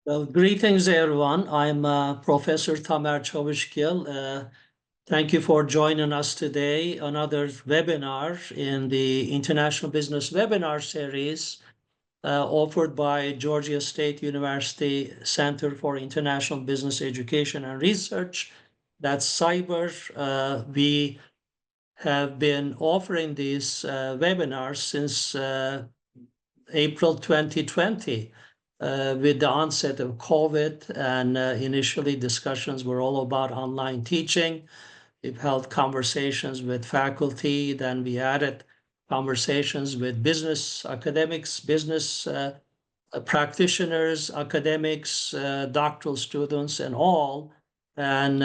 Well, greetings, everyone. I'm Professor Tamer Çavuşgil. Thank you for joining us today. Another webinar in the International Business Webinar Series offered by Georgia State University Center for International Business Education and Research. That's CIBER. We have been offering these webinars since April 2020. With the onset of COVID, and initially discussions were all about online teaching. We've held conversations with faculty, then we added conversations with business academics, business practitioners, academics, doctoral students, and all. And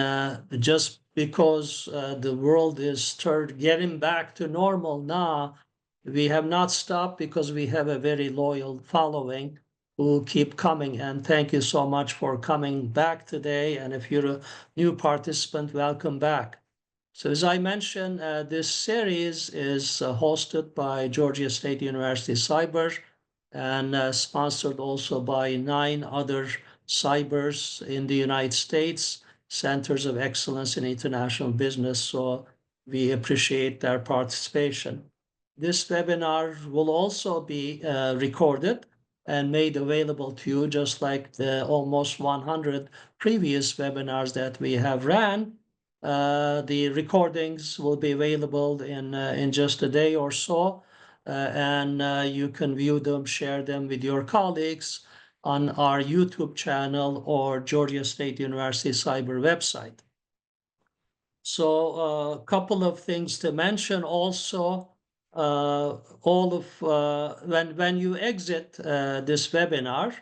just because the world is getting back to normal now, we have not stopped because we have a very loyal following who keep coming. And thank you so much for coming back today. And if you're a new participant, welcome back. So as I mentioned, this series is hosted by Georgia State University CIBER and sponsored also by 9 other CIBERs in the United States, Centers of Excellence in International Business. So we appreciate their participation. This webinar will also be recorded and made available to you, just like the almost 100 previous webinars that we have ran. The recordings will be available in just a day or so, and you can view them, share them with your colleagues on our YouTube channel or Georgia State University CIBER website. So a couple of things to mention also. When you exit this webinar,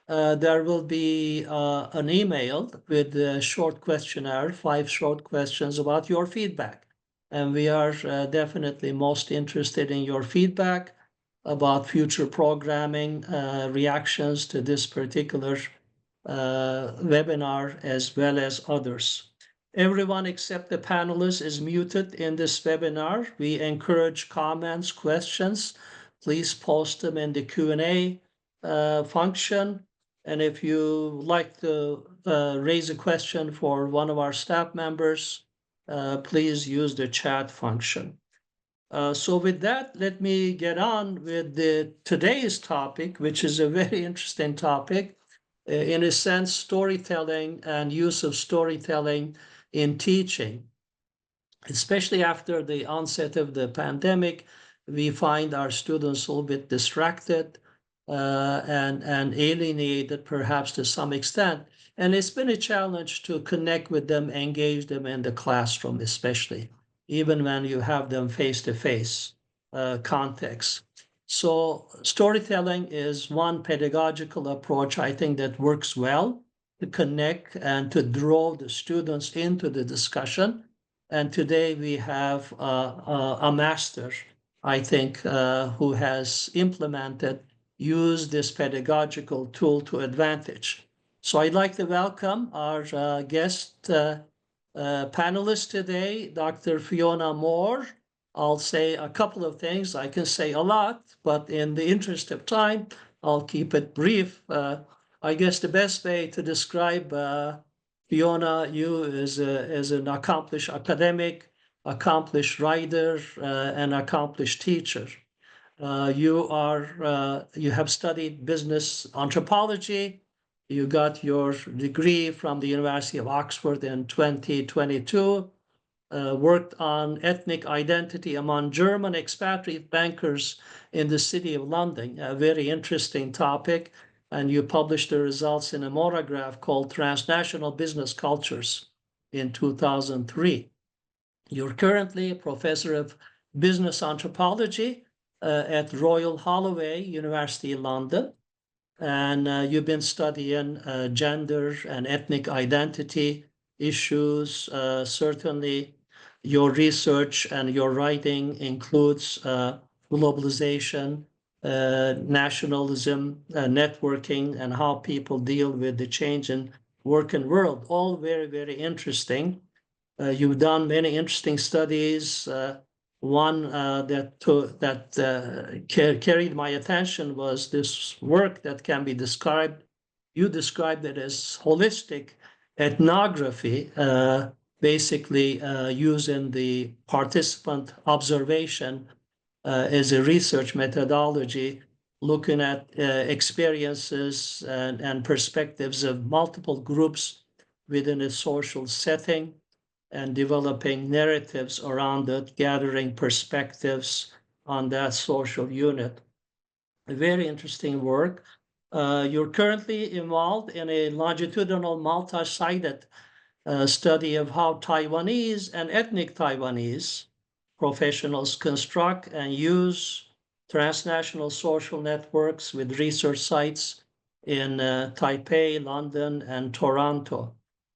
there will be an email with a short questionnaire, 5 short questions about your feedback. And we are definitely most interested in your feedback about future programming, reactions to this particular webinar, as well as others. Everyone except the panelists is muted in this webinar. We encourage comments, questions. Please post them in the Q&A function. And if you like to raise a question for one of our staff members, please use the chat function. So with that, let me get on with today's topic, which is a very interesting topic. In a sense, storytelling and use of storytelling in teaching. Especially after the onset of the pandemic, we find our students a little bit distracted and alienated, perhaps to some extent. And it's been a challenge to connect with them, engage them in the classroom, especially, even when you have them face-to-face context. So storytelling is one pedagogical approach, I think, that works well to connect and to draw the students into the discussion. And today we have a master, I think, who has used this pedagogical tool to advantage. So I'd like to welcome our guest panelist today, Dr. Fiona Moore. I'll say a couple of things. I can say a lot, but in the interest of time, I'll keep it brief. I guess the best way to describe Fiona, you as an accomplished academic, accomplished writer, and accomplished teacher. You have studied business anthropology. You got your degree from the University of Oxford in 2022. Worked on ethnic identity among German expatriate bankers in the City of London, a very interesting topic. And you published the results in a monograph called Transnational Business Cultures in 2003. You're currently a professor of business anthropology at Royal Holloway University in London. And you've been studying gender and ethnic identity issues. Certainly, your research and your writing includes globalization, nationalism, networking, and how people deal with the change in working world. All very, very interesting. You've done many interesting studies. One that carried my attention was this work that can be described you described it as holistic ethnography, basically using the participant observation as a research methodology, looking at experiences and perspectives of multiple groups within a social setting and developing narratives around it, gathering perspectives on that social unit. A very interesting work. You're currently involved in a longitudinal multi-sided study of how Taiwanese and ethnic Taiwanese professionals construct and use transnational social networks with research sites in Taipei, London, and Toronto.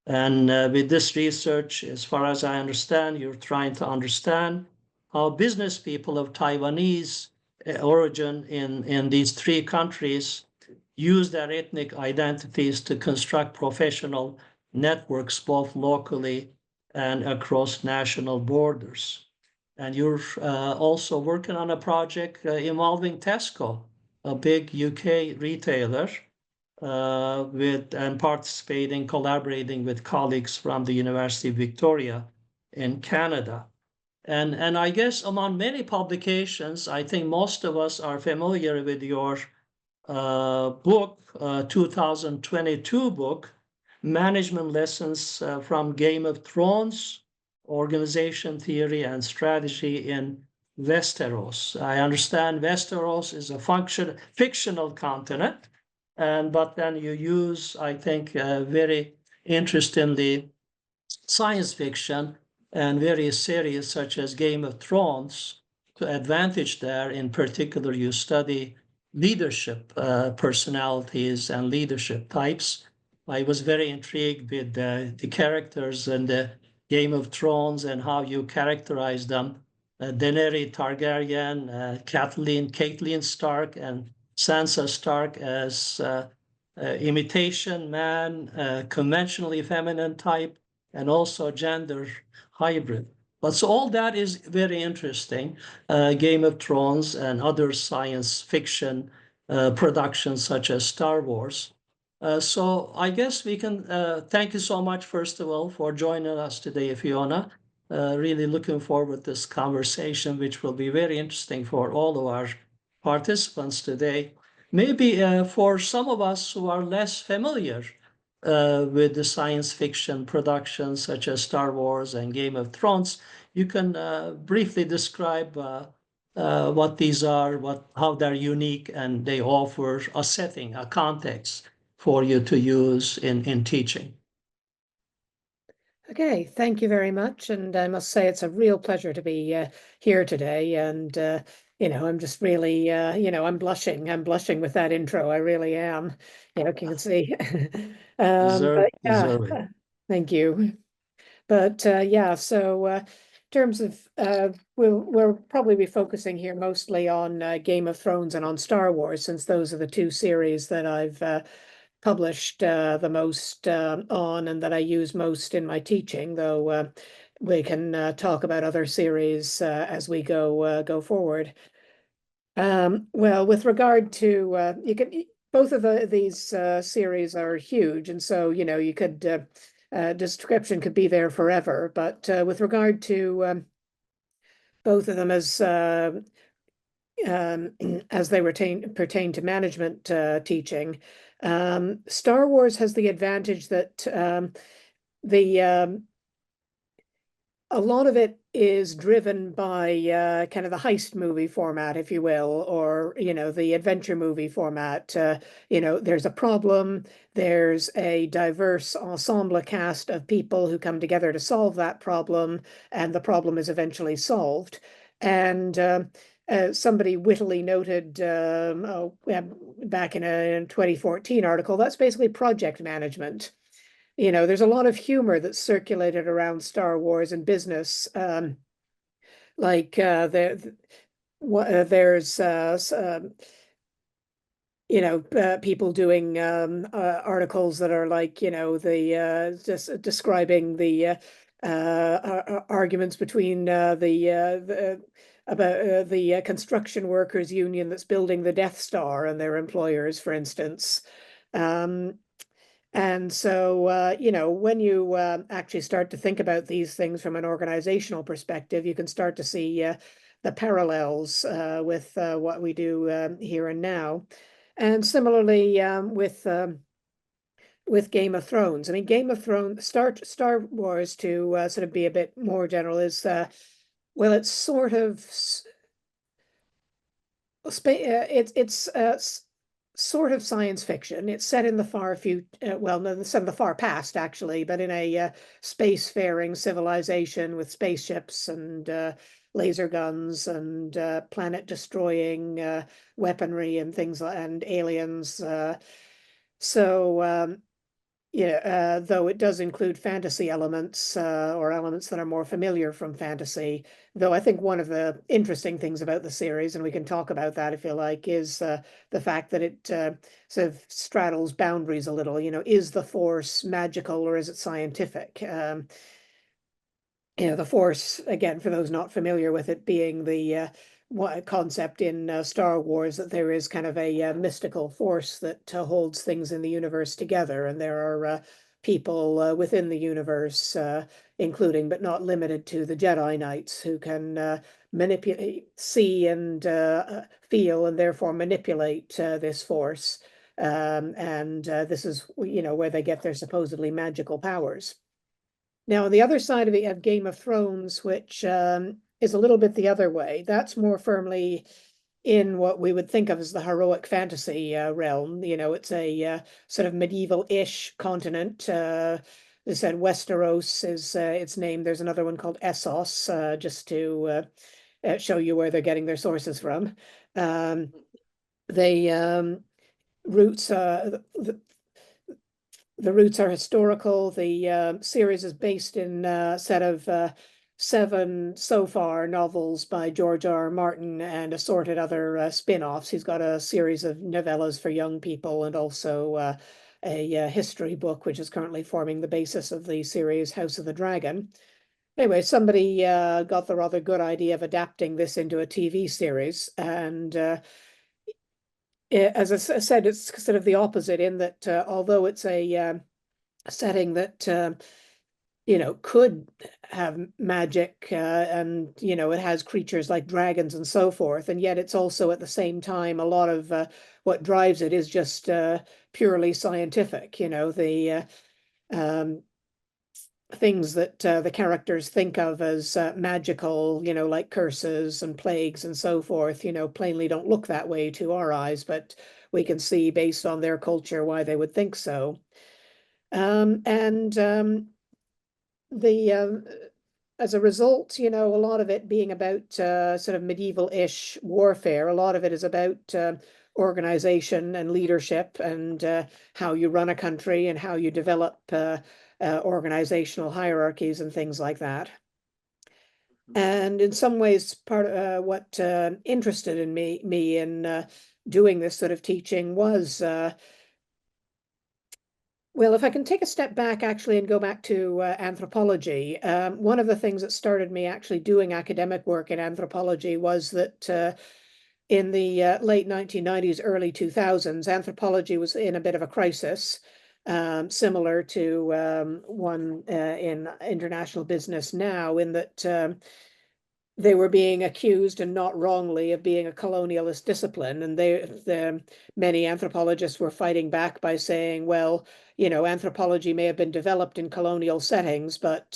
And with this research, as far as I understand, you're trying to understand how business people of Taiwanese origin in these three countries use their ethnic identities to construct professional networks both locally and across national borders. And you're also working on a project involving Tesco, a big UK retailer, and participating, collaborating with colleagues from the University of Victoria in Canada. And I guess among many publications, I think most of us are familiar with your book, 2022 book, Management Lessons from Game of Thrones, Organization Theory and Strategy in Westeros. I understand Westeros is a fictional continent, but then you use, I think, very interestingly, science fiction and various series such as Game of Thrones to advantage there. In particular, you study leadership personalities and leadership types. I was very intrigued with the characters in the Game of Thrones and how you characterize them. Daenerys Targaryen, Catelyn Stark, and Sansa Stark as imitation man, conventionally feminine type, and also gender hybrid. But so all that is very interesting. Game of Thrones and other science fiction productions such as Star Wars. So I guess we can thank you so much, first of all, for joining us today, Fiona. Really looking forward to this conversation, which will be very interesting for all of our participants today. Maybe for some of us who are less familiar with the science fiction productions such as Star Wars and Game of Thrones, you can briefly describe what these are, how they're unique, and they offer a setting, a context for you to use in teaching. Okay, thank you very much. And I must say it's a real pleasure to be here today. And, I'm just really, I'm blushing. I'm blushing with that intro. I really am. You can see. Deserve Yeah, it. thank you. But so in terms of, we'll probably be focusing here mostly on Game of Thrones and on Star Wars, since those are the two series that I've published the most on and that I use most in my teaching, though we can talk about other series as we go forward. Well, with regard to both of these series are huge, and so you could description could be there forever. But with regard to both of them as they pertain to management teaching, Star Wars has the advantage that a lot of it is driven by kind of the heist movie format, if you will, or, the adventure movie format. There's a problem, there's a diverse ensemble cast of people who come together to solve that problem, and the problem is eventually solved. And somebody wittily noted back in a 2014 article, that's basically project management. There's a lot of humor that's circulated around Star Wars and business. There's people doing articles that are like, just describing the arguments between about the construction workers union that's building the Death Star and their employers, for instance. And so, when you actually start to think about these things from an organizational perspective, you can start to see the parallels with what we do here and now. And similarly, with Game of Thrones. I mean, Game of Thrones, Star Wars, to sort of be a bit more general, is well, it's sort of it's sort of science fiction. It's set in the far future, well, no, it's set in the far past actually, but in a spacefaring civilization with spaceships and laser guns and planet destroying weaponry and things and aliens. So yeah, though it does include fantasy elements or elements that are more familiar from fantasy. Though I think one of the interesting things about the series, and we can talk about that if you like, is the fact that it sort of straddles boundaries a little. Is the Force magical or is it scientific? The Force, again, for those not familiar with it, being the concept in Star Wars that there is kind of a mystical force that holds things in the universe together, and there are people within the universe, including but not limited to the Jedi Knights, who can manipulate, see, and feel, and therefore manipulate this force. And this is, where they get their supposedly magical powers. Now, on the other side of it, you have Game of Thrones, which is a little bit the other way. That's more firmly in what we would think of as the heroic fantasy realm. It's a sort of medieval-ish continent. They said Westeros is its name. There's another one called Essos, just to show you where they're getting their sources from. They roots the roots are historical. The series is based in a set of 7 so far novels by George R. R. Martin and assorted other spin-offs. He's got a series of novellas for young people and also a history book, which is currently forming the basis of the series House of the Dragon. Anyway, somebody got the rather good idea of adapting this into a TV series. And as I said, it's sort of the opposite in that although it's a setting that could have magic and it has creatures like dragons and so forth, and yet it's also at the same time a lot of what drives it is just purely scientific. The things that the characters think of as magical, like curses and plagues and so forth, plainly don't look that way to our eyes, but we can see based on their culture why they would think so. And as a result, a lot of it being about sort of medieval-ish warfare, a lot of it is about organization and leadership and how you run a country and how you develop organizational hierarchies and things like that. And in some ways, part of what interested in me in doing this sort of teaching was well, if I can take a step back actually and go back to anthropology, one of the things that started me actually doing academic work in anthropology was that in the late 1990s, early 2000s, anthropology was in a bit of a crisis, similar to one in international business now, in that they were being accused, and not wrongly, of being a colonialist discipline. And many anthropologists were fighting back by saying, well, anthropology may have been developed in colonial settings, but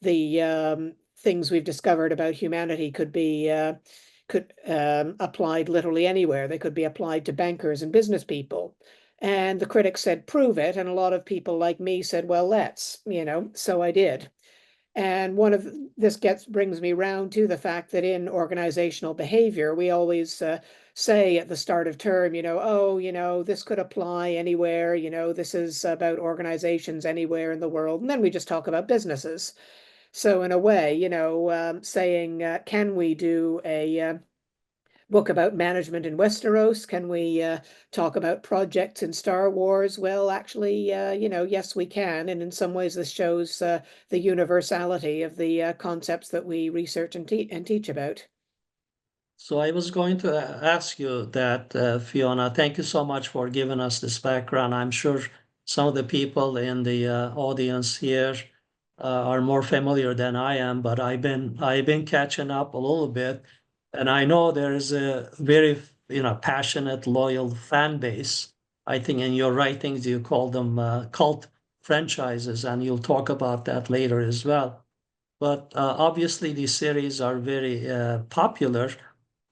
the things we've discovered about humanity could be applied literally anywhere. They could be applied to bankers and business people. And the critics said, prove it. And a lot of people like me said, well, let's, so I did. And one of this brings me round to the fact that in organizational behavior, we always say at the start of term, oh, this could apply anywhere, this is about organizations anywhere in the world. And then we just talk about businesses. So in a way, saying, can we do a book about management in Westeros? Can we talk about projects in Star Wars? Well, actually, yes, we can. And in some ways, this shows the universality of the concepts that we research and teach about. So I was going to ask you that, Fiona. Thank you so much for giving us this background. I'm sure some of the people in the audience here are more familiar than I am, but I've been catching up a little bit, and I know there is a very passionate, loyal fan base. I think in your writings you call them cult franchises, and you'll talk about that later as well. But obviously, these series are very popular.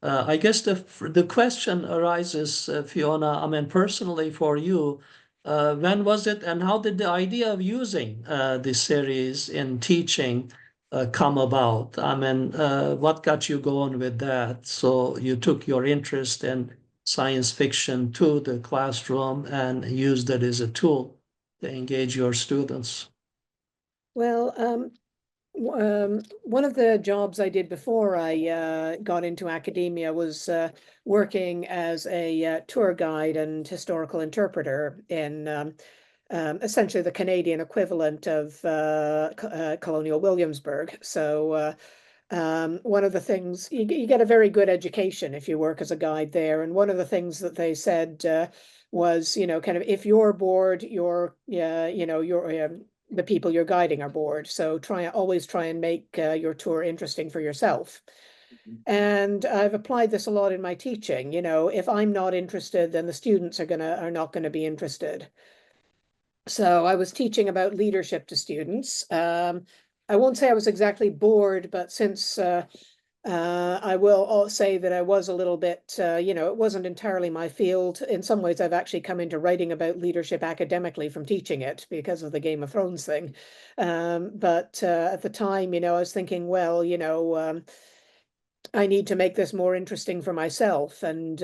I guess the question arises, Fiona, I mean, personally for you, when was it and how did the idea of using this series in teaching come about? I mean, what got you going with that? So you took your interest in science fiction to the classroom and used it as a tool to engage your students. Well, one of the jobs I did before I got into academia was working as a tour guide and historical interpreter in essentially the Canadian equivalent of Colonial Williamsburg. So one of the things, you get a very good education if you work as a guide there. And one of the things that they said was, kind of if you're bored, the people you're guiding are bored. So always try and make your tour interesting for yourself. And I've applied this a lot in my teaching. If I'm not interested, then the students are not gonna be interested. So I was teaching about leadership to students. I won't say I was exactly bored, but since I will say that I was a little bit, it wasn't entirely my field. In some ways, I've actually come into writing about leadership academically from teaching it because of the Game of Thrones thing. But at the time, I was thinking, well, I need to make this more interesting for myself. And,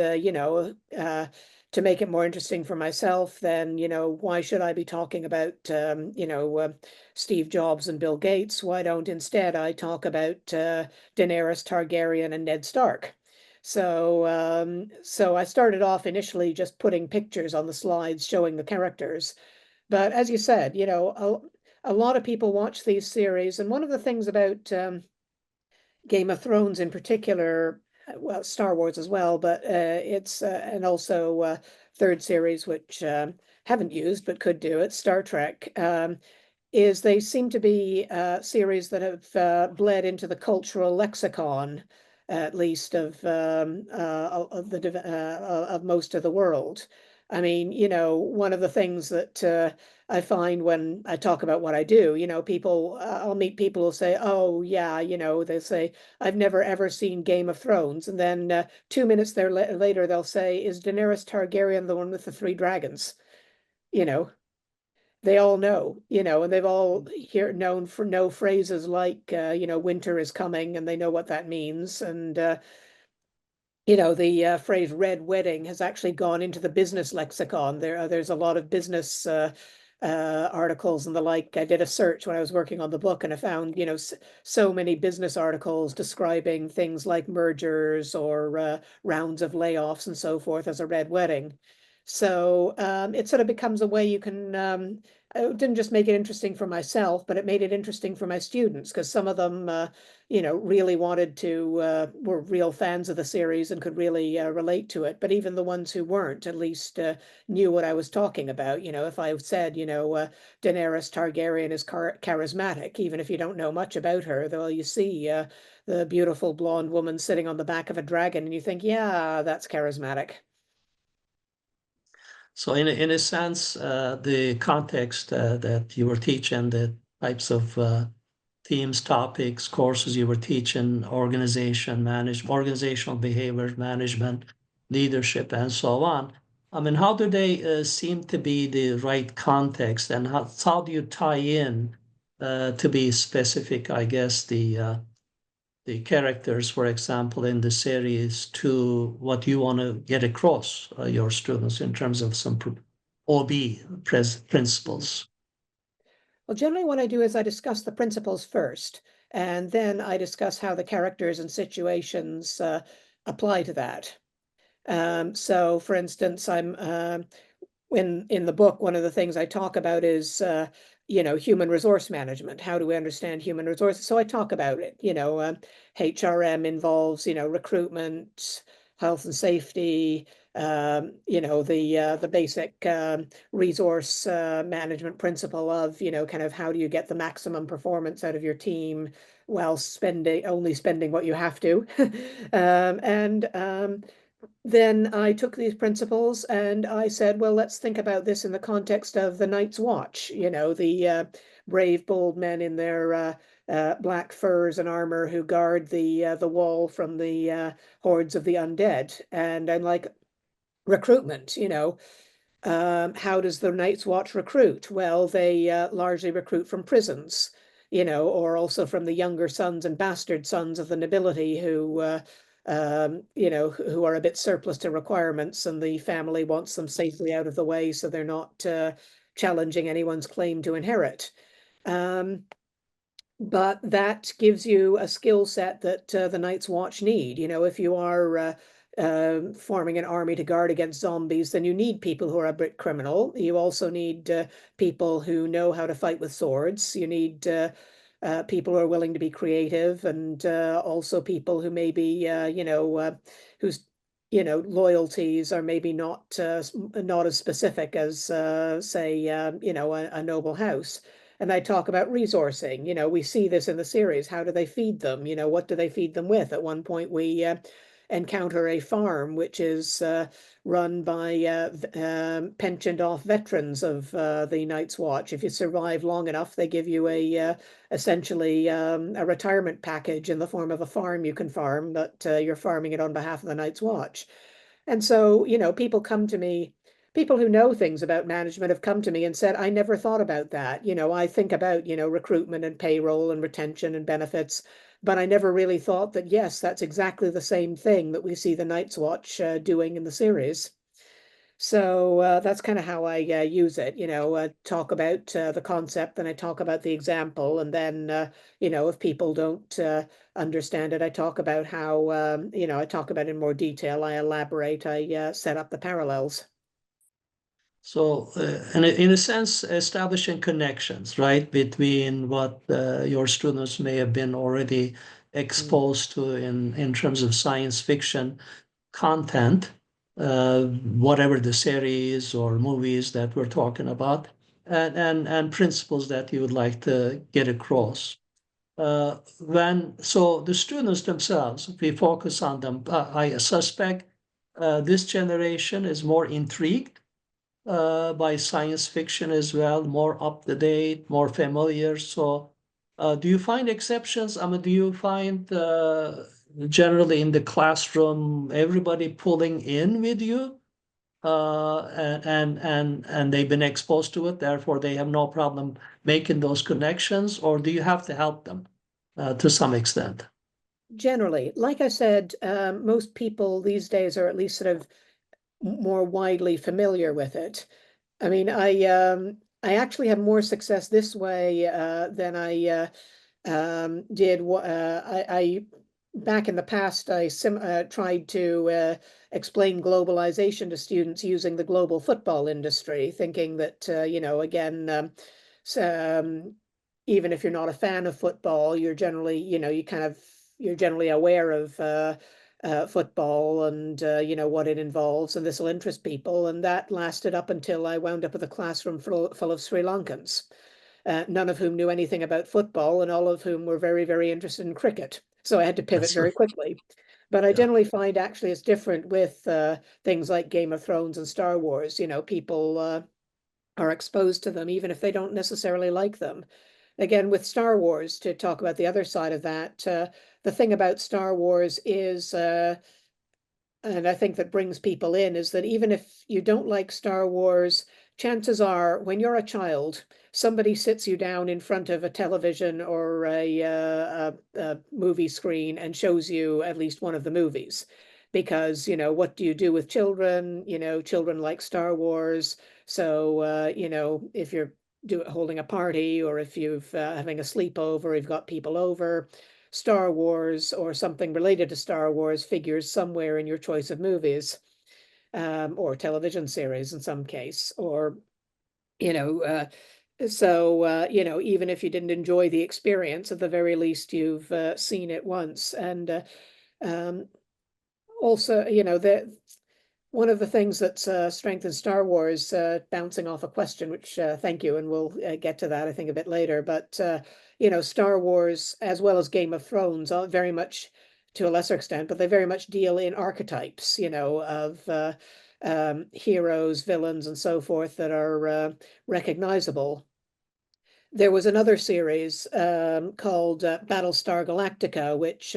to make it more interesting for myself, then, why should I be talking about, Steve Jobs and Bill Gates? Why don't instead I talk about Daenerys Targaryen and Ned Stark? So I started off initially just putting pictures on the slides showing the characters. But as you said, a lot of people watch these series. And one of the things about Game of Thrones in particular, well, Star Wars as well, but it's and also third series, which haven't used but could do it, Star Trek, is they seem to be series that have bled into the cultural lexicon, at least of most of the world. I mean, one of the things that I find when I talk about what I do, I'll meet people who'll say, "Oh, yeah," they say, "I've never ever seen Game of Thrones," and then 2 minutes later they'll say, "Is Daenerys Targaryen the one with the three dragons?" You know, they all know, and they've all known for no phrases like, winter is coming, and they know what that means, and the phrase red wedding has actually gone into the business lexicon. There's a lot of business articles and the like. I did a search when I was working on the book, and I found, so many business articles describing things like mergers or rounds of layoffs and so forth as a red wedding. So it sort of becomes a way you can, I didn't just make it interesting for myself, but it made it interesting for my students because some of them, really wanted to, were real fans of the series and could really relate to it. But even the ones who weren't, at least knew what I was talking about. If I said, Daenerys Targaryen is charismatic, even if you don't know much about her, though you see the beautiful blonde woman sitting on the back of a dragon, and you think, yeah, that's charismatic. So in a sense, the context that you were teaching, the types of themes, topics, courses you were teaching, organizational behavior management, leadership, and so on. I mean, how do they seem to be the right context, and how do you tie in to be specific? I guess the characters, for example, in the series to what you want to get across your students in terms of some OB principles. Well, generally what I do is I discuss the principles first, and then I discuss how the characters and situations apply to that. So for instance, in the book, one of the things I talk about is, human resource management. How do we understand human resources? So I talk about it. HRM involves, recruitment, health and safety, the basic resource management principle of, kind of how do you get the maximum performance out of your team while only spending what you have to. Then I took these principles and I said, well, let's think about this in the context of the Night's Watch, the brave, bold men in their black furs and armor who guard the wall from the hordes of the undead. And I'm like, recruitment, how does the Night's Watch recruit? Well, they largely recruit from prisons, or also from the younger sons and bastard sons of the nobility who who are a bit surplus to requirements, and the family wants them safely out of the way so they're not challenging anyone's claim to inherit. But that gives you a skill set that the Night's Watch need. If you are forming an army to guard against zombies, then you need people who are a bit criminal. You also need people who know how to fight with swords. You need people who are willing to be creative, and also people who maybe, whose loyalties are maybe not as specific as, say, a noble house. And I talk about resourcing. We see this in the series. How do they feed them? What do they feed them with? At one point, we encounter a farm which is run by pensioned off veterans of the Night's Watch. If you survive long enough, they give you essentially a retirement package in the form of a farm you can farm, but you're farming it on behalf of the Night's Watch. And so, people come to me. People who know things about management have come to me and said, I never thought about that. I think about, recruitment and payroll and retention and benefits, but I never really thought that, yes, that's exactly the same thing that we see the Night's Watch doing in the series. So that's kind of how I use it, talk about the concept, and I talk about the example. And then, if people don't understand it, I talk about how, I talk about it in more detail. I elaborate, I set up the parallels. So, in a sense, establishing connections, right, between what your students may have been already exposed to in terms of science fiction content, whatever the series or movies that we're talking about, and principles that you would like to get across. So the students themselves, if we focus on them, I suspect this generation is more intrigued by science fiction as well, more up to date, more familiar. So, do you find exceptions? I mean, do you find generally in the classroom everybody pulling in with you, and they've been exposed to it, therefore they have no problem making those connections, or do you have to help them to some extent? Generally, like I said, most people these days are at least sort of more widely familiar with it. I mean, I actually have more success this way than I did. I back in the past, I tried to explain globalization to students using the global football industry, thinking that again, even if you're not a fan of football, you're generally, you're generally aware of football and what it involves, and this will interest people. And that lasted up until I wound up with a classroom full of Sri Lankans, none of whom knew anything about football, and all of whom were very, very interested in cricket. So I had to pivot That's very right. quickly. But I Yeah. generally find actually it's different with things like Game of Thrones and Star Wars. People are exposed to them even if they don't necessarily like them. Again, with Star Wars, to talk about the other side of that, the thing about Star Wars is, and I think that brings people in, is that even if you don't like Star Wars, chances are when you're a child, somebody sits you down in front of a television or a movie screen and shows you at least one of the movies. Because, what do you do with children? Children like Star Wars. So, if you're holding a party, or if you've having a sleepover, you've got people over, Star Wars or something related to Star Wars figures somewhere in your choice of movies, or television series in some case, or you know, even if you didn't enjoy the experience, at the very least you've seen it once. And um, also, One of the things that's strengthened Star Wars, bouncing off a question, which thank you, and we'll get to that, I think, a bit later. But Star Wars, as well as Game of Thrones, are very much, to a lesser extent, but they very much deal in archetypes, of heroes, villains, and so forth that are recognizable. There was another series called Battlestar Galactica, which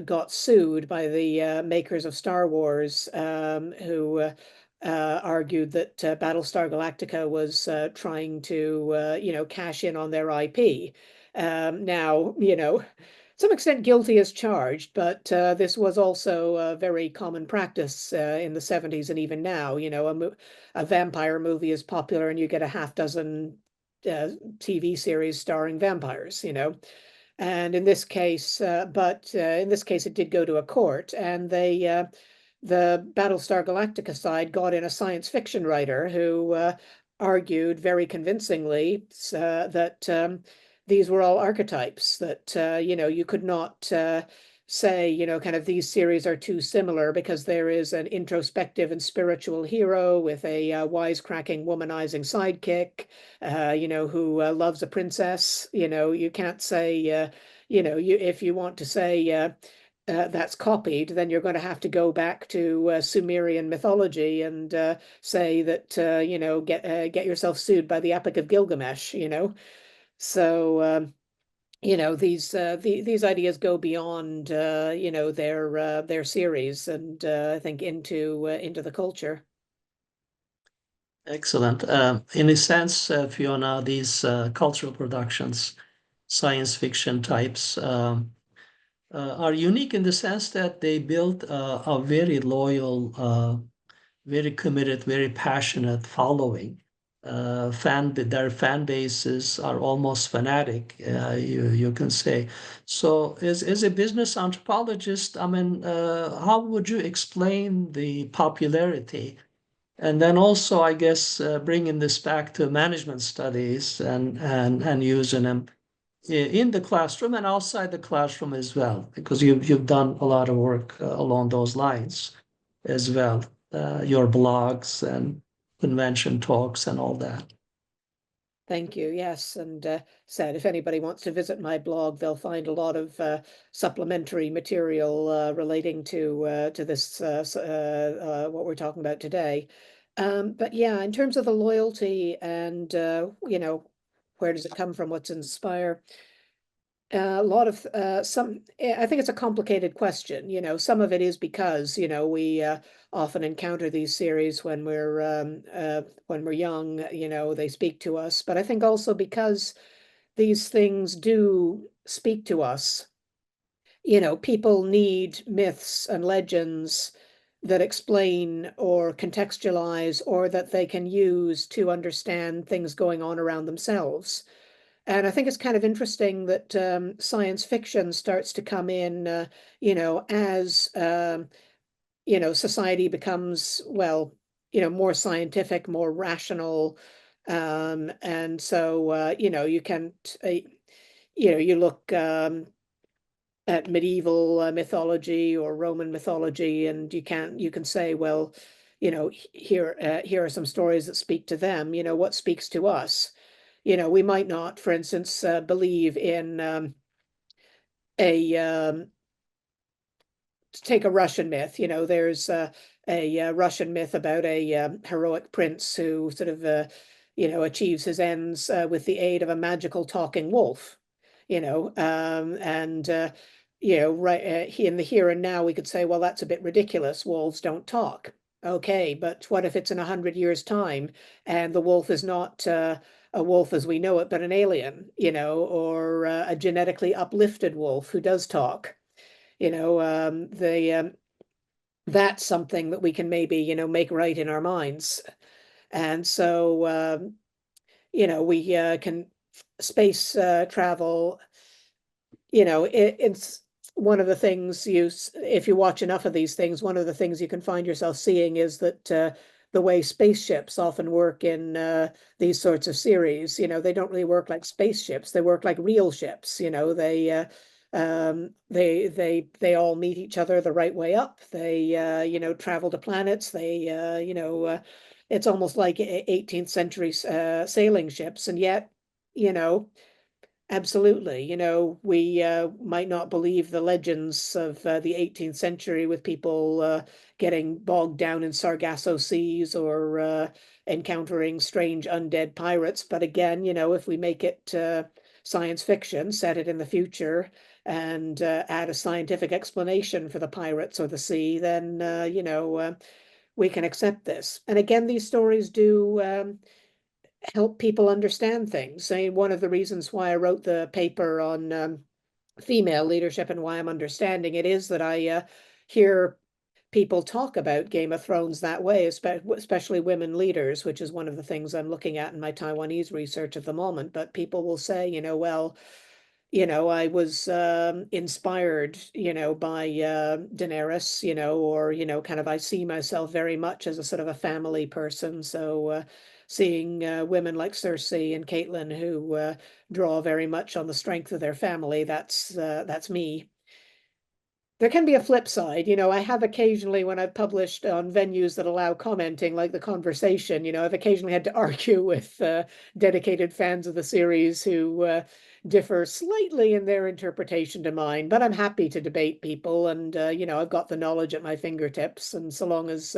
got sued by the makers of Star Wars, who argued that Battlestar Galactica was trying to, cash in on their IP. Now, to some extent guilty as charged, but this was also a very common practice in the 70s and even now. A vampire movie is popular and you get a half dozen TV series starring vampires, And in this case, in this case, it did go to a court, and the Battlestar Galactica side got in a science fiction writer who argued very convincingly that these were all archetypes, that you could not say, kind of these series are too similar because there is an introspective and spiritual hero with a wisecracking, womanizing sidekick, who loves a princess. You can't say, if you want to say that's copied, then you're going to have to go back to Sumerian mythology and say that, get yourself sued by the Epic of Gilgamesh, So, these ideas go beyond their series and I think into the culture. Excellent. In a sense, Fiona, these cultural productions, science fiction types, are unique in the sense that they build a very loyal, very committed, very passionate following. Their fan bases are almost fanatic, you can say. So, as a business anthropologist, I mean, how would you explain the popularity? And then also, I guess, bringing this back to management studies and using them in the classroom and outside the classroom as well, because you've done a lot of work along those lines as well, your blogs and convention talks and all that. Thank you. Yes, and said if anybody wants to visit my blog, they'll find a lot of supplementary material relating to this what we're talking about today. But yeah, in terms of the loyalty and where does it come from? What's inspire? A lot of I think it's a complicated question. Some of it is because we often encounter these series when we're young. They speak to us, but I think also because these things do speak to us. People need myths and legends that explain or contextualize or that they can use to understand things going on around themselves. And I think it's kind of interesting that science fiction starts to come in, as society becomes, well, more scientific, more rational, and so you can, you look at medieval mythology or Roman mythology, and you can say, well, here are some stories that speak to them. What speaks to us? We might not, for instance, believe in take a Russian myth. There's a Russian myth about a heroic prince who sort of, achieves his ends with the aid of a magical talking wolf. And right in the here and now, we could say, well, that's a bit ridiculous. Wolves don't talk. Okay, but what if it's in 100 years' time and the wolf is not a wolf as we know it, but an alien, or a genetically uplifted wolf who does talk? That's something that we can maybe, make right in our minds. And so, we can space travel. It's one of the things if you watch enough of these things, one of the things you can find yourself seeing is that the way spaceships often work in these sorts of series, they don't really work like spaceships. They work like real ships. They all meet each other the right way up. They travel to planets. It's almost like 18th century sailing ships, and yet, you know, absolutely. We might not believe the legends of the 18th century with people getting bogged down in Sargasso seas or encountering strange undead pirates. But again, if we make it science fiction, set it in the future, and add a scientific explanation for the pirates or the sea, then, we can accept this. And again, these stories do help people understand things. One of the reasons why I wrote the paper on female leadership and why I'm understanding it is that I hear people talk about Game of Thrones that way, especially women leaders, which is one of the things I'm looking at in my Taiwanese research at the moment. But people will say, well, I was inspired, by Daenerys, or, kind of I see myself very much as a sort of a family person. So seeing women like Cersei and Caitlin who draw very much on the strength of their family, that's me. There can be a flip side. I have occasionally, when I've published on venues that allow commenting, like The Conversation, I've occasionally had to argue with dedicated fans of the series who differ slightly in their interpretation to mine. But I'm happy to debate people, and I've got the knowledge at my fingertips. And so long as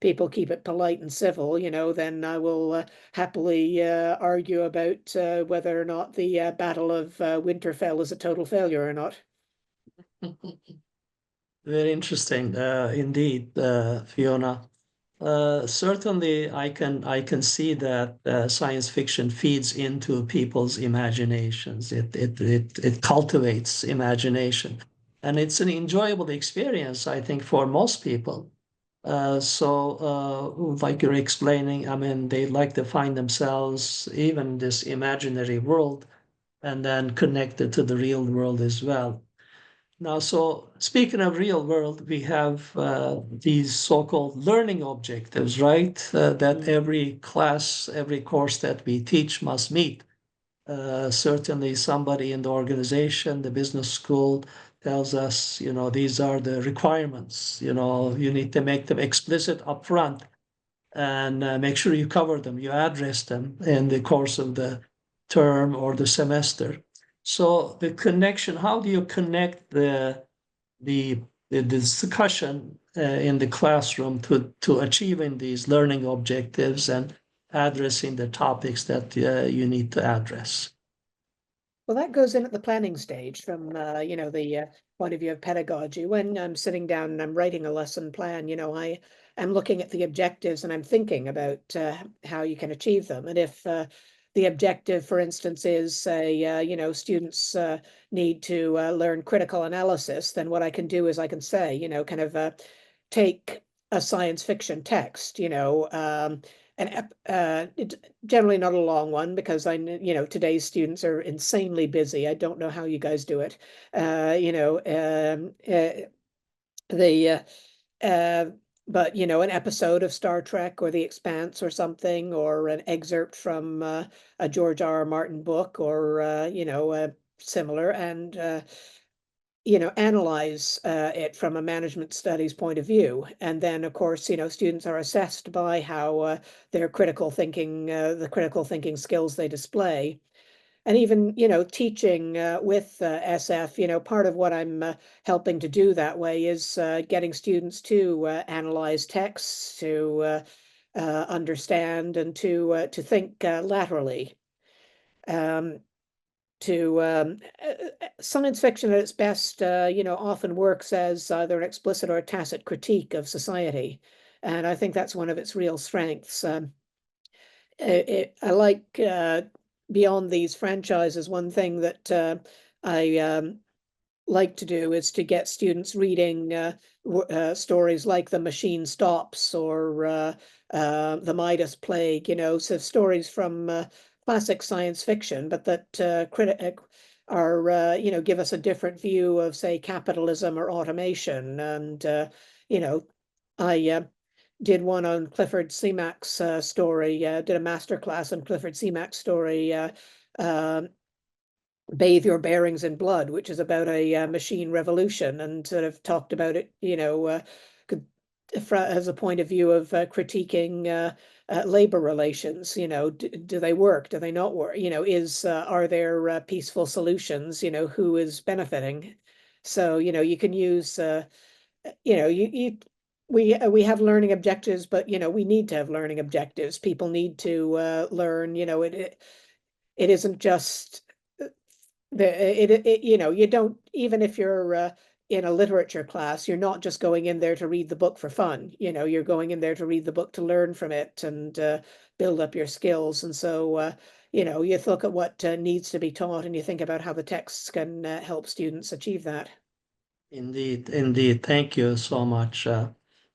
people keep it polite and civil, then I will happily argue about whether or not the Battle of Winterfell is a total failure or not. Very interesting, indeed, Fiona. Certainly, I can see that science fiction feeds into people's imaginations. It cultivates imagination, and it's an enjoyable experience, I think, for most people. Like you're explaining, I mean, they like to find themselves even this imaginary world, and then connected to the real world as well. Now, so speaking of real world, we have these so-called learning objectives, right? That every class, every course that we teach must meet. Certainly, somebody in the organization, the business school, tells us, these are the requirements. You need to make them explicit upfront and make sure you cover them, you address them in the course of the term or the semester. So the connection, how do you connect the, the discussion in the classroom to achieving these learning objectives and addressing the topics that you need to address? Well, that goes in at the planning stage from, the point of view of pedagogy. When I'm sitting down and I'm writing a lesson plan, I am looking at the objectives and I'm thinking about how you can achieve them. And if the objective, for instance, is say, students need to learn critical analysis, then what I can do is I can say, kind of take a science fiction text, it's generally not a long one because today's students are insanely busy. I don't know how you guys do it. The but an episode of Star Trek or The Expanse or something, or an excerpt from a George R.R. Martin book, or similar, and analyze it from a management studies point of view. And then, of course, students are assessed by how their the critical thinking skills they display. And even, teaching with SF, part of what I'm helping to do that way is getting students to analyze texts, to understand, and to think laterally. Science fiction at its best, often works as either an explicit or a tacit critique of society. And I think that's one of its real strengths. I like, beyond these franchises, one thing that I like to do is to get students reading stories like The Machine Stops or The Midas Plague, so stories from classic science fiction, but that are, give us a different view of, say, capitalism or automation. And, I did one on Clifford Seamack's story, did a master class on Clifford Seamack's story, Bathe Your Bearings in Blood, which is about a machine revolution, and sort of talked about it, as a point of view of critiquing labor relations. Do they work? Do they not work? Are there peaceful solutions? Who is benefiting? So, you can use, we have learning objectives, but we need to have learning objectives. People need to learn. It isn't just you don't, even if you're in a literature class, you're not just going in there to read the book for fun. You're going in there to read the book to learn from it and build up your skills. And so you look at what needs to be taught, and you think about how the texts can help students achieve that. Indeed, indeed. Thank you so much.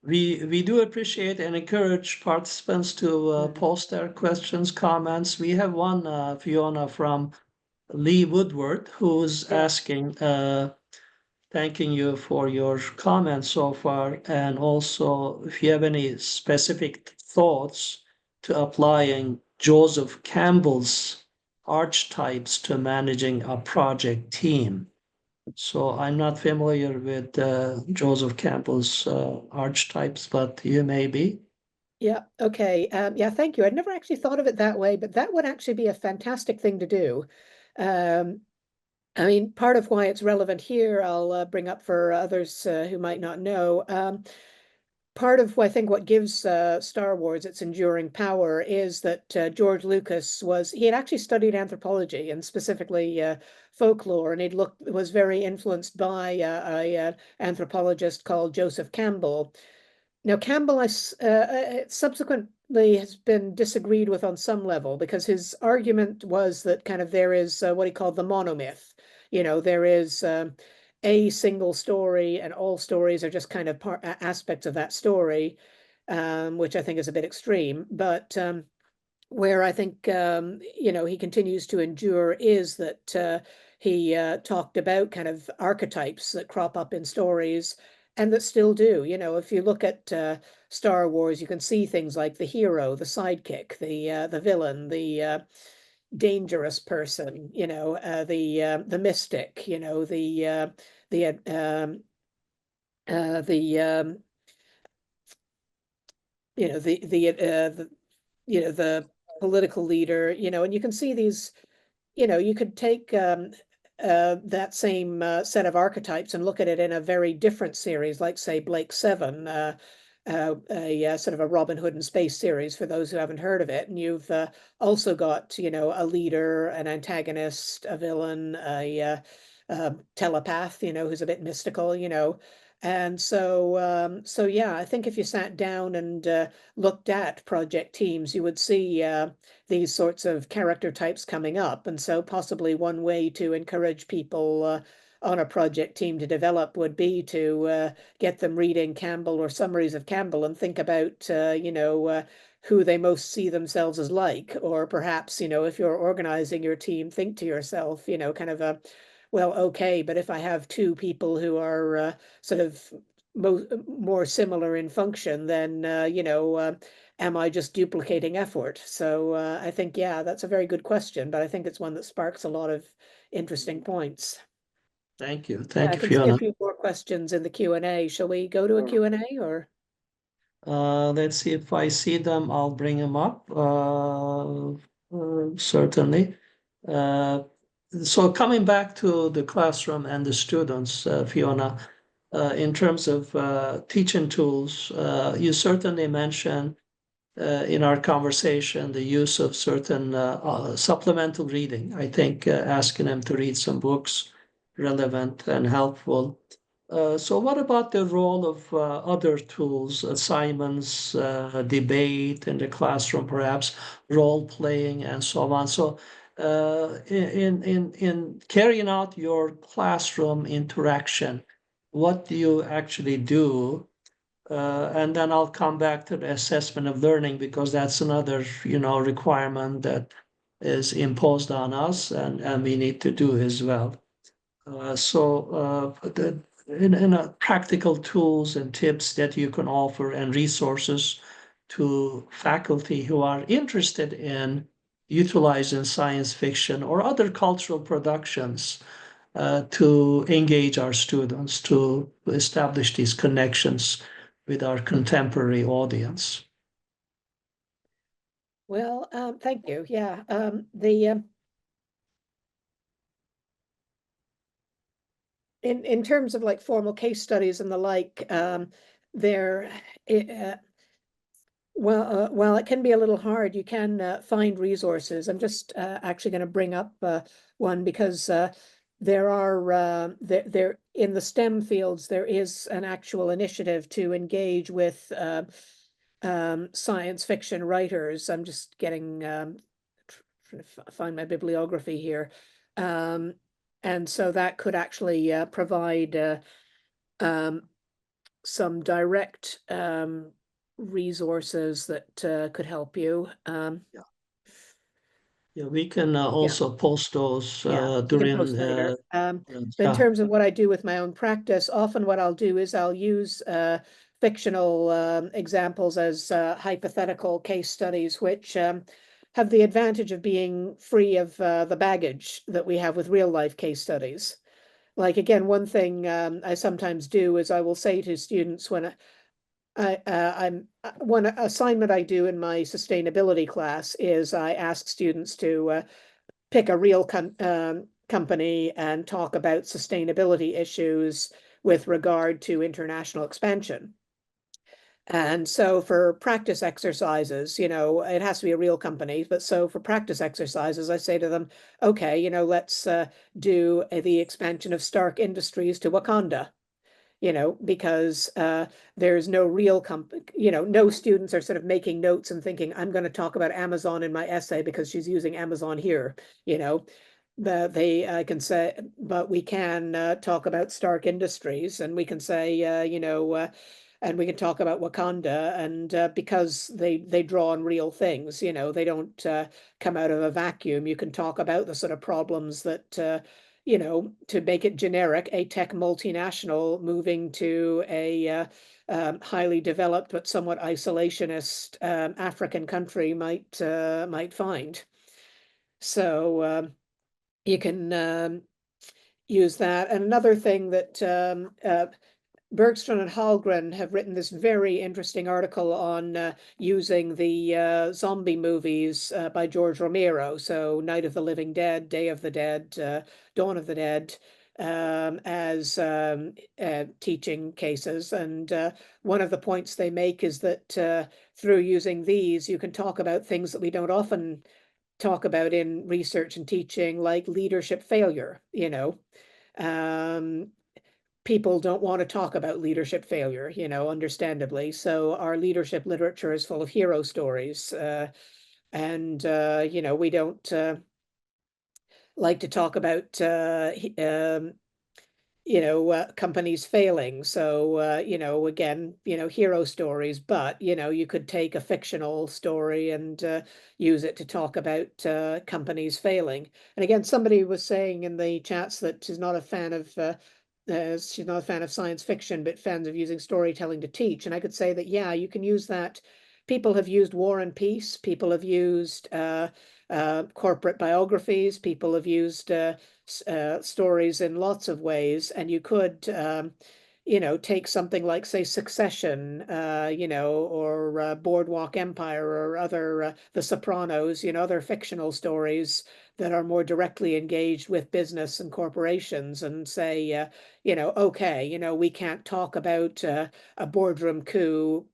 We do appreciate and encourage participants to post their questions, comments. We have one, Fiona, from Lee Woodward, who's Yeah. asking, thanking you for your comments so far, and also if you have any specific thoughts to applying Joseph Campbell's archetypes to managing a project team. So I'm not familiar with Joseph Campbell's archetypes, but you may be. Yeah. Okay. Yeah. Thank you. I'd never actually thought of it that way, but that would actually be a fantastic thing to do. Um, I mean, part of why it's relevant here, I'll bring up for others who might not know. Part of I think what gives Star Wars its enduring power is that George Lucas he had actually studied anthropology and specifically folklore, and was very influenced by a anthropologist called Joseph Campbell. Now, Campbell subsequently has been disagreed with on some level, because his argument was that kind of there is what he called the monomyth. There is a single story, and all stories are just kind of aspects of that story, which I think is a bit extreme. But where I think he continues to endure is that he talked about kind of archetypes that crop up in stories and that still do. If you look at Star Wars, you can see things like the hero, the sidekick, the villain, the dangerous person, the mystic, the the the political leader, and you can see these, you could take that same set of archetypes and look at it in a very different series, like say Blake Seven, a sort of a Robin Hood in space series for those who haven't heard of it. And you've also got, a leader, an antagonist, a villain, a telepath, who's a bit mystical, And so yeah, I think if you sat down and looked at project teams, you would see these sorts of character types coming up. And so possibly one way to encourage people on a project team to develop would be to get them reading Campbell or summaries of Campbell and think about, who they most see themselves as like. Or perhaps, if you're organizing your team, think to yourself, kind of well, okay, but if I have two people who are sort of more similar in function, then, am I just duplicating effort? So I think, yeah, that's a very good question, but I think it's one that sparks a lot of interesting points. Thank you. Yeah, Thank I you, can see a Fiona. few more questions in the Q&A. Shall we go to a Q&A or? Let's see if I see them. I'll bring them up. Certainly. Uh, so coming back to the classroom and the students, Fiona, in terms of teaching tools, you certainly mentioned in our conversation the use of certain supplemental reading. I think asking them to read some books relevant and helpful. So what about the role of other tools, assignments, debate in the classroom, perhaps role playing and so on? So in carrying out your classroom interaction, what do you actually do? And then I'll come back to the assessment of learning because that's another, requirement that is imposed on us and we need to do as well. In practical tools and tips that you can offer and resources to faculty who are interested in utilize in science fiction or other cultural productions to engage our students, to establish these connections with our contemporary audience? Well, thank you. Yeah, in terms of like formal case studies and the like, there, well, it can be a little hard. You can find resources. I'm just actually going to bring up one because there are there in the STEM fields there is an actual initiative to engage with science fiction writers. I'm just getting trying to find my bibliography here, and so that could actually provide um, some direct resources that could help you. Yeah, yeah, we can Yeah, also post those yeah, we can during. post later. But in Yeah, terms of what I do with my own practice, often what I'll do is I'll use fictional examples as hypothetical case studies, which have the advantage of being free of the baggage that we have with real life case studies. Like again, one thing I sometimes do is I will say to students when I'm one assignment I do in my sustainability class is I ask students to pick a real company and talk about sustainability issues with regard to international expansion. And so for practice exercises, it has to be a real company. But so for practice exercises, I say to them, okay, let's do the expansion of Stark Industries to Wakanda. Because there's no real no students are sort of making notes and thinking, I'm going to talk about Amazon in my essay because she's using Amazon here, you know. They can say, but we can talk about Stark Industries and we can say, and we can talk about Wakanda, and because they draw on real things, they don't come out of a vacuum. You can talk about the sort of problems that to make it generic, a tech multinational moving to a highly developed but somewhat isolationist African country might find. So you can use that. And another thing that Bergström and Hallgren have written this very interesting article on using the zombie movies by George Romero. So Night of the Living Dead, Day of the Dead, Dawn of the Dead, as teaching cases. And one of the points they make is that through using these, you can talk about things that we don't often talk about in research and teaching, like leadership failure, people don't want to talk about leadership failure, understandably. So our leadership literature is full of hero stories. And, we don't like to talk about, companies failing. So, again, hero stories, but, you could take a fictional story and use it to talk about companies failing. And again, somebody was saying in the chats that she's not a fan of science fiction, but fans of using storytelling to teach. And I could say that, yeah, you can use that. People have used War and Peace. People have used corporate biographies. People have used stories in lots of ways. And you could, take something like, say, Succession, or Boardwalk Empire or other, The Sopranos, other fictional stories that are more directly engaged with business and corporations and say, okay, we can't talk about a boardroom coup,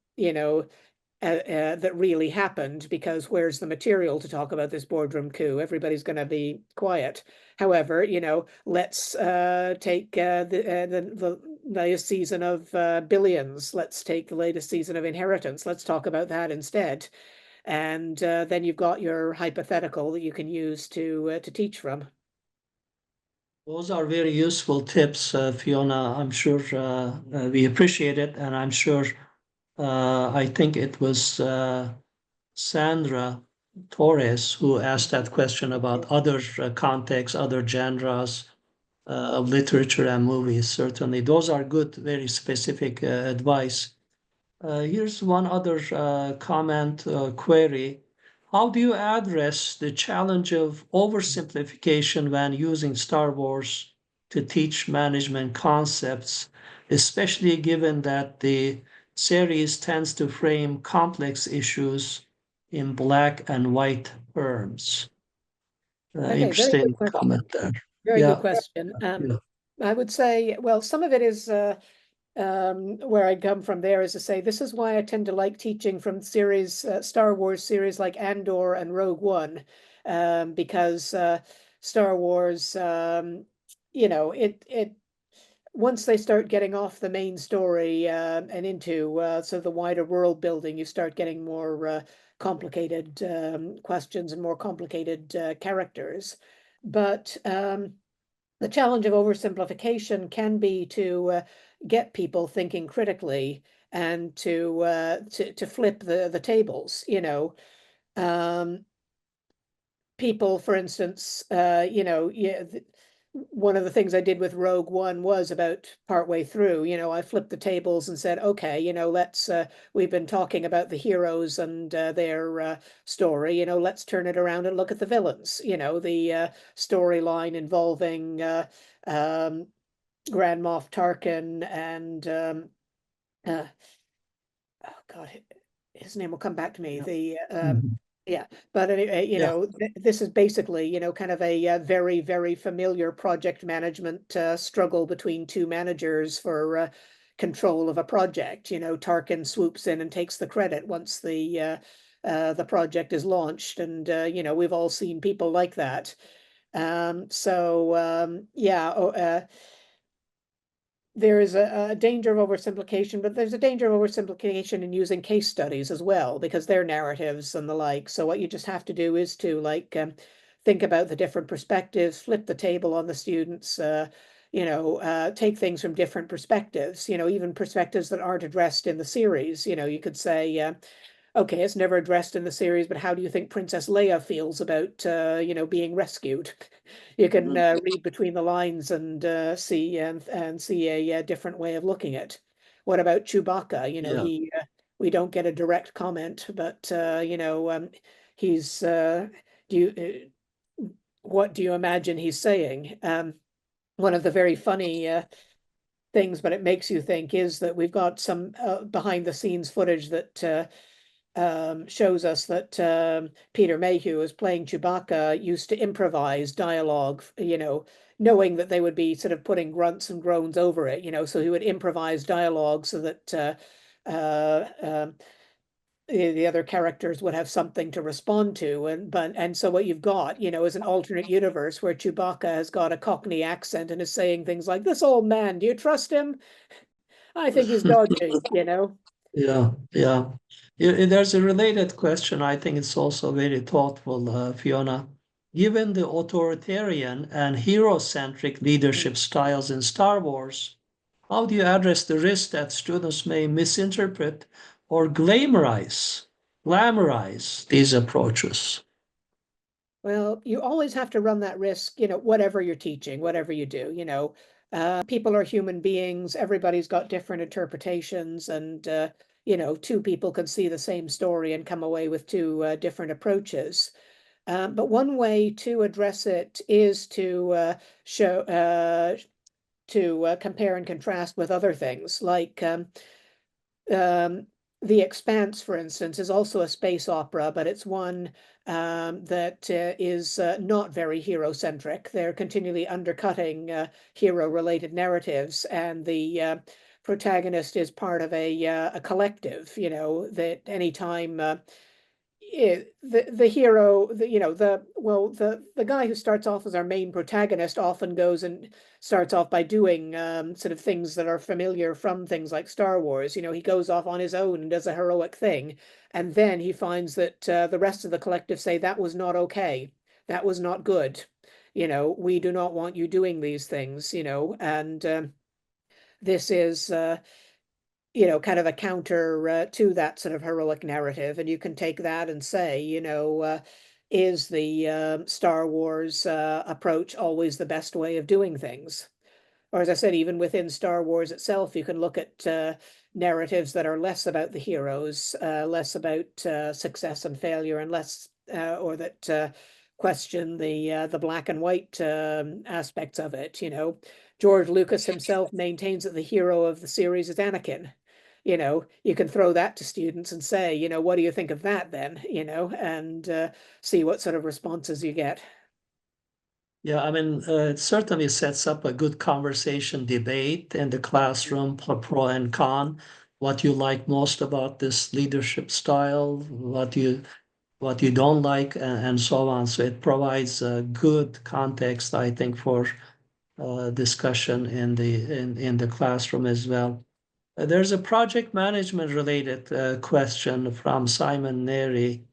that really happened because where's the material to talk about this boardroom coup? Everybody's going to be quiet. However, let's take the latest season of Billions. Let's take the latest season of Inheritance. Let's talk about that instead. And then you've got your hypothetical that you can use to teach from. Those are very useful tips, Fiona. I'm sure we appreciate it, and I'm sure I think it was Sandra Torres who asked that question about other contexts, other genres of literature and movies. Certainly, those are good, very specific advice. Here's one other comment query. How do you address the challenge of oversimplification when using Star Wars to teach management concepts, especially given that the series tends to frame complex issues in black and white terms? Okay, very good Interesting question. comment there. Very good Yeah, question. yeah. I would say, well, some of it is where I come from there is to say this is why I tend to like teaching from series Star Wars series like Andor and Rogue One, because Star Wars, it once they start getting off the main story and into so the wider world building, you start getting more complicated questions and more complicated characters. But the challenge of oversimplification can be to get people thinking critically and to flip the tables. People, for instance, yeah, one of the things I did with Rogue One was about partway through, I flipped the tables and said, okay, let's, we've been talking about the heroes and their story, let's turn it around and look at the villains, the storyline involving Grand Moff Tarkin and, uh, oh God, his name will come back to me. Mhm. Yeah, but anyway, Yeah, this is basically, kind of a, very, very familiar project management struggle between two managers for control of a project. Tarkin swoops in and takes the credit once the project is launched, and we've all seen people like that. Yeah. There is a danger of oversimplification, but there's a danger of oversimplification in using case studies as well, because they're narratives and the like. So what you just have to do is to think about the different perspectives, flip the table on the students, take things from different perspectives, even perspectives that aren't addressed in the series. You could say, okay, it's never addressed in the series, but how do you think Princess Leia feels about, being rescued? You can mhm. read between the lines and see a different way of looking at. What about Chewbacca? Yeah. We don't get a direct comment, but he's do you what do you imagine he's saying? One of the very funny things, but it makes you think, is that we've got some behind the scenes footage that shows us that Peter Mayhew, is playing Chewbacca, used to improvise dialogue, knowing that they would be sort of putting grunts and groans over it, so he would improvise dialogue so that the other characters would have something to respond to. And so what you've got, is an alternate universe where Chewbacca has got a Cockney accent and is saying things like, "This old man, do you trust him? I think he's dodgy." Yeah, yeah. There's a related question. I think it's also very thoughtful, Fiona. Given the authoritarian and hero-centric leadership styles in Star Wars, how do you address the risk that students may misinterpret or glamorize these approaches? Well, you always have to run that risk, whatever you're teaching, whatever you do, people are human beings, everybody's got different interpretations, and, two people could see the same story and come away with two different approaches. But one way to address it is to show, to compare and contrast with other things, like um, The Expanse, for instance, is also a space opera, but it's one that is not very hero-centric. They're continually undercutting hero-related narratives, and the protagonist is part of a collective, that anytime the hero, the guy who starts off as our main protagonist often goes and starts off by doing sort of things that are familiar from things like Star Wars. He goes off on his own and does a heroic thing, and then he finds that the rest of the collective say that was not okay, that was not good. We do not want you doing these things. And this is kind of a counter to that sort of heroic narrative. And you can take that and say, is the Star Wars approach always the best way of doing things? Or, as I said, even within Star Wars itself, you can look at narratives that are less about the heroes, less about success and failure, and less or that question the black and white aspects of it. George Lucas himself maintains that the hero of the series is Anakin. You can throw that to students and say, what do you think of that then? And see what sort of responses you get. Yeah, I mean, it certainly sets up a good conversation debate in the classroom, pro and con, what you like most about this leadership style, what you don't like, and so on. So it provides a good context, I think, for discussion in the classroom as well. There's a project management related question from Simon Neri.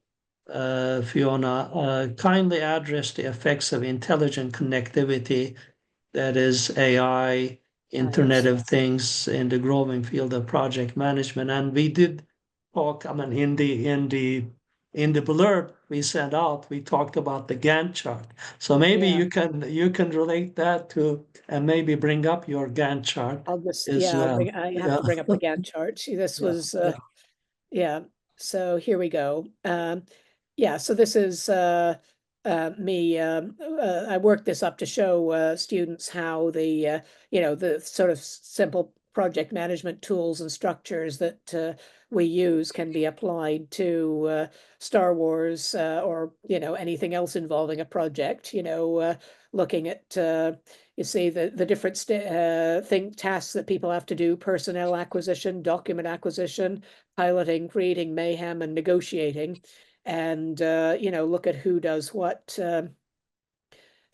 Fiona, kindly address the effects of intelligent connectivity, that is AI, Internet Yes. of Things, in the growing field of project management. And we did talk, I mean, in the blurb we sent out, we talked about the Gantt chart. So maybe Yeah. you can relate that to and maybe bring up your Gantt chart as well. I have Yeah, to bring up the Gantt chart. See, this yeah, was, yeah. yeah. So here we go. Yeah, so this is me. I worked this up to show students how the sort of simple project management tools and structures that we use can be applied to Star Wars or anything else involving a project. Looking at you see the different tasks that people have to do: personnel acquisition, document acquisition, piloting, creating mayhem, and negotiating. And look at who does what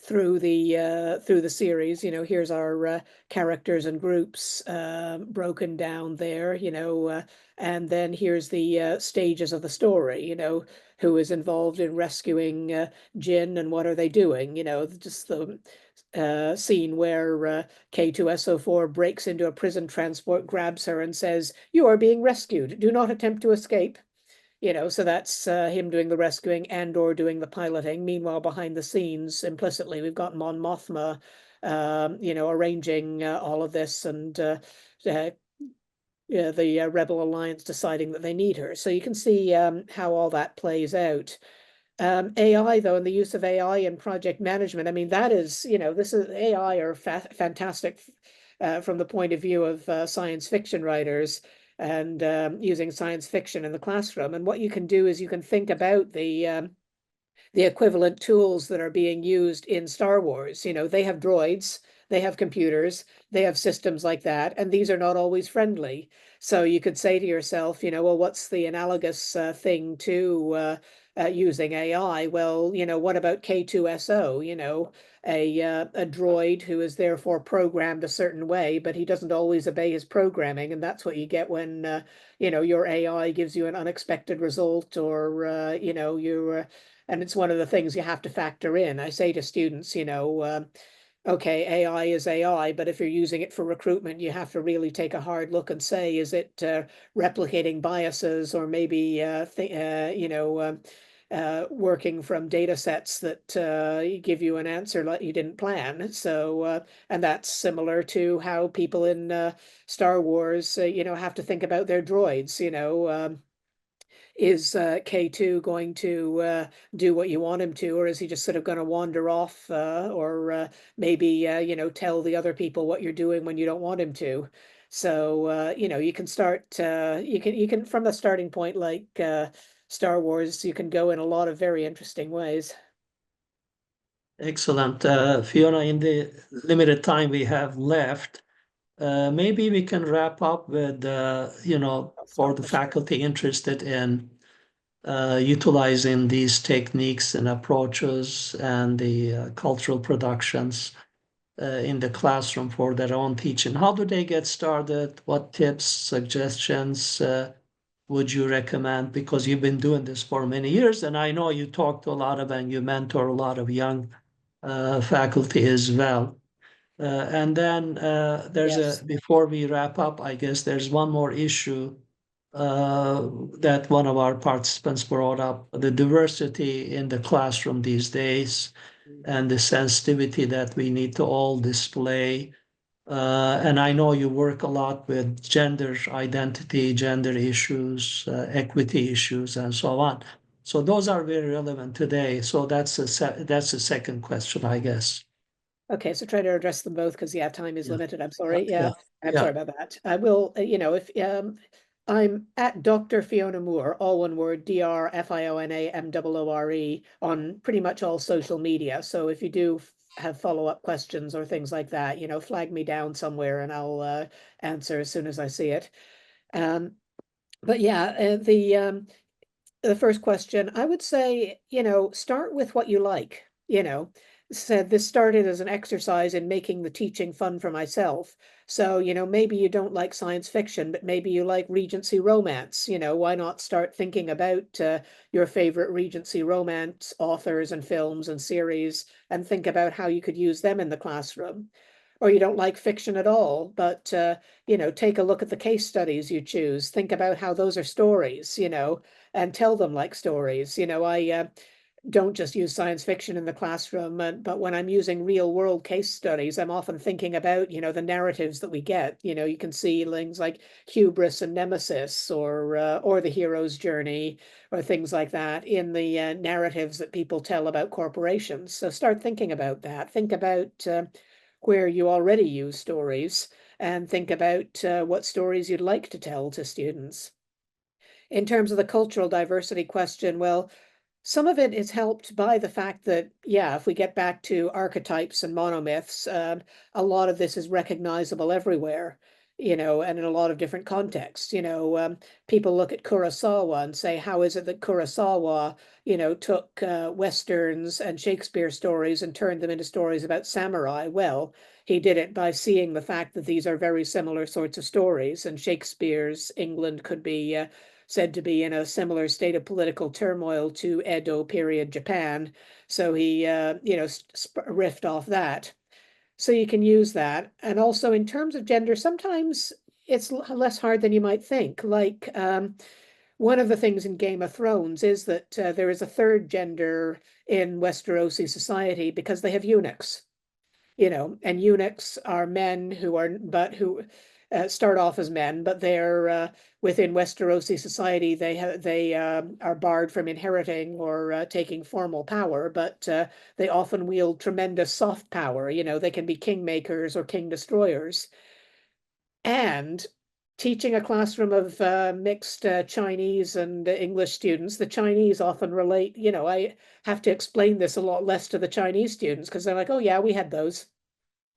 through the series. Here's our characters and groups broken down there. And then here's the stages of the story. Who is involved in rescuing Jin and what are they doing? Just the scene where K2SO4 breaks into a prison transport, grabs her, and says, "You are being rescued. Do not attempt to escape." So that's him doing the rescuing and or doing the piloting. Meanwhile, behind the scenes, implicitly, we've got Mon Mothma, arranging all of this, and the Rebel Alliance deciding that they need her. So you can see how all that plays out. AI, though, and the use of AI in project management, I mean, that is, this is AI are fantastic from the point of view of science fiction writers and using science fiction in the classroom. And what you can do is you can think about the equivalent tools that are being used in Star Wars. They have droids, they have computers, they have systems like that, and these are not always friendly. So you could say to yourself, well, what's the analogous thing to using AI? Well, what about K2SO? A droid who is therefore programmed a certain way, but he doesn't always obey his programming, and that's what you get when your AI gives you an unexpected result, or you're and it's one of the things you have to factor in. I say to students, okay, AI is AI, but if you're using it for recruitment, you have to really take a hard look and say, is it replicating biases, or maybe working from data sets that give you an answer like you didn't plan. So, and that's similar to how people in Star Wars, have to think about their droids. Is K2 going to do what you want him to, or is he just sort of going to wander off, or maybe tell the other people what you're doing when you don't want him to? So you can start you can from the starting point like Star Wars, you can go in a lot of very interesting ways. Excellent. Fiona, in the limited time we have left, maybe we can wrap up with, I'll for stop the the share. faculty interested in utilizing these techniques and approaches and the cultural productions in the classroom for their own teaching. How do they get started? What tips, suggestions would you recommend? Because you've been doing this for many years, and I know you talk to a lot of and you mentor a lot of young faculty as well. And then Yes. before we wrap up, I guess there's one more issue that one of our participants brought up: the diversity in the classroom these days Mhm. and the sensitivity that we need to all display. And I know you work a lot with gender identity, gender issues, equity issues, and so on. So those are very relevant today. So that's that's the second question, I guess. Okay, so try to address them both because yeah, time is Yeah, limited. I'm sorry. yeah, Yeah, I'm yeah. sorry about that. I will, if I'm at Dr. Fiona Moore, all one word, DrFionaMoore on pretty much all social media. So if you do have follow-up questions or things like that, flag me down somewhere and I'll answer as soon as I see it. Um, but yeah, the first question, I would say, start with what you like, said this started as an exercise in making the teaching fun for myself. So, maybe you don't like science fiction, but maybe you like Regency romance. Why not start thinking about your favorite Regency romance authors and films and series and think about how you could use them in the classroom? Or you don't like fiction at all, but take a look at the case studies you choose. Think about how those are stories, and tell them like stories. I don't just use science fiction in the classroom, but when I'm using real world case studies, I'm often thinking about, the narratives that we get. You can see things like hubris and nemesis, or the hero's journey, or things like that in the narratives that people tell about corporations. So start thinking about that. Think about where you already use stories, and think about what stories you'd like to tell to students. In terms of the cultural diversity question, well, some of it is helped by the fact that, yeah, if we get back to archetypes and monomyths, a lot of this is recognizable everywhere, and in a lot of different contexts. People look at Kurosawa and say, how is it that Kurosawa, took Westerns and Shakespeare stories and turned them into stories about samurai? Well, he did it by seeing the fact that these are very similar sorts of stories, and Shakespeare's England could be said to be in a similar state of political turmoil to Edo period Japan. So he, riffed off that. So you can use that. And also in terms of gender, sometimes it's less hard than you might think. Like one of the things in Game of Thrones is that there is a third gender in Westerosi society because they have eunuchs. And eunuchs are men who start off as men, but they're within Westerosi society. They are barred from inheriting or taking formal power, but they often wield tremendous soft power. They can be kingmakers or king destroyers. And teaching a classroom of mixed Chinese and English students, the Chinese often relate. I have to explain this a lot less to the Chinese students because they're like, "Oh yeah, we had those."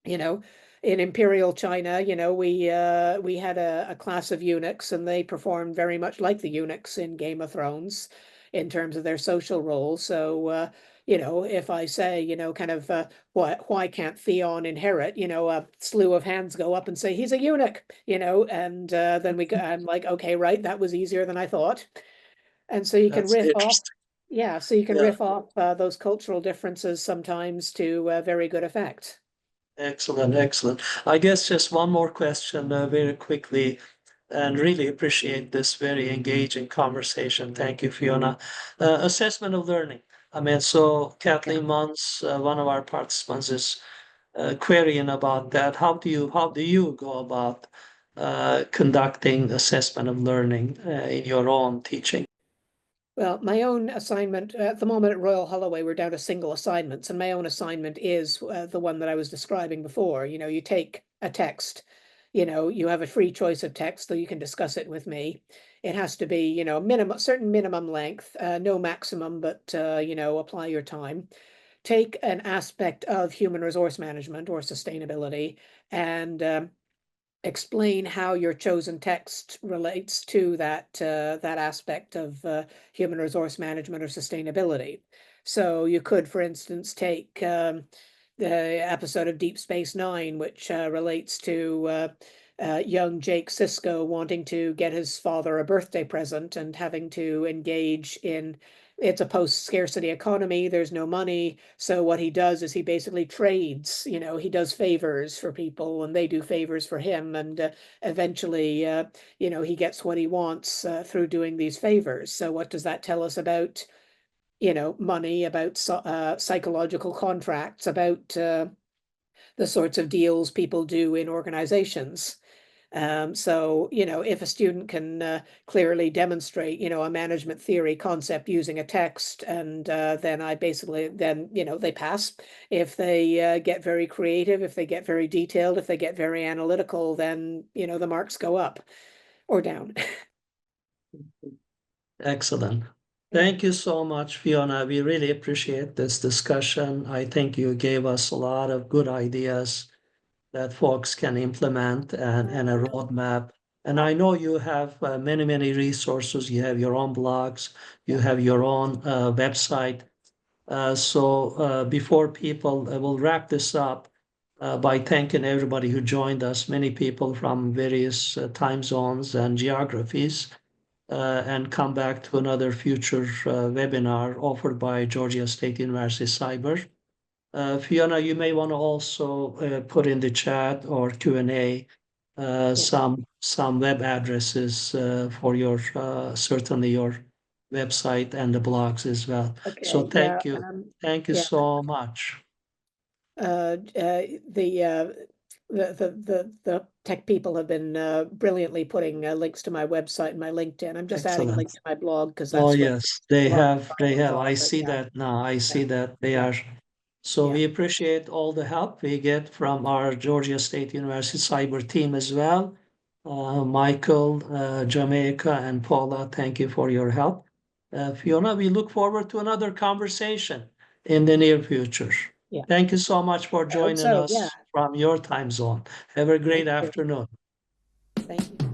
you know, in Imperial China, we had a class of eunuchs, and they performed very much like the eunuchs in Game of Thrones in terms of their social role. So, if I say, kind of, why can't Theon inherit? A slew of hands go up and say he's a eunuch, and then I'm like, okay, right, that was easier than I thought. And so you can That's riff off, interesting. yeah, so you can Yeah, riff off those cultural differences sometimes to very good effect. excellent, excellent. I guess just one more question, very quickly, and really appreciate this very engaging conversation. Thank you, Fiona. Assessment of learning. I mean, so Yeah. Kathleen Munns, one of our participants, is querying about that. How do you go about conducting assessment of learning in your own teaching? Well, my own assignment at the moment at Royal Holloway, we're down to single assignments, and my own assignment is the one that I was describing before. You take a text, you have a free choice of text, so you can discuss it with me. It has to be, certain minimum length, no maximum, but apply your time. Take an aspect of human resource management or sustainability, and explain how your chosen text relates to that aspect of human resource management or sustainability. So you could, for instance, take the episode of Deep Space Nine, which relates to young Jake Sisko wanting to get his father a birthday present and having to engage in. It's a post-scarcity economy. There's no money. So what he does is he basically trades, he does favors for people and they do favors for him. And eventually, he gets what he wants through doing these favors. So what does that tell us about, money, about psychological contracts, about the sorts of deals people do in organizations? So, if a student can clearly demonstrate, a management theory concept using a text, and then they pass. If they get very creative, if they get very detailed, if they get very analytical, then, the marks go up or down. Excellent. Thank you so much, Fiona. We really appreciate this discussion. I think you gave us a lot of good ideas that folks can implement and a roadmap. And I know you have many, many resources. You have your own blogs, you have your own website. So before people, we'll wrap this up by thanking everybody who joined us, many people from various time zones and geographies, and come back to another future webinar offered by Georgia State University Cyber. Fiona, you may want to also put in the chat or Q&A some web addresses for your certainly your website and the blogs as well. So Okay, yeah, thank you. Thank you yeah. so much. The tech people have been brilliantly putting links to my website and my LinkedIn. I'm just adding a link Excellent. to my blog because Oh, that's where yes, a lot of they findings have. are. I But see yeah, that now. I yeah, see that they yeah, are. So yeah. we appreciate all the help we get from our Georgia State University cyber team as well. Michael, Jamaica, and Paula, thank you for your help. Fiona, we look forward to another conversation in the near future. Yeah. Thank you so much for I hope joining so. Yeah. us from your time zone. Have a Thank great you. afternoon. Thank you.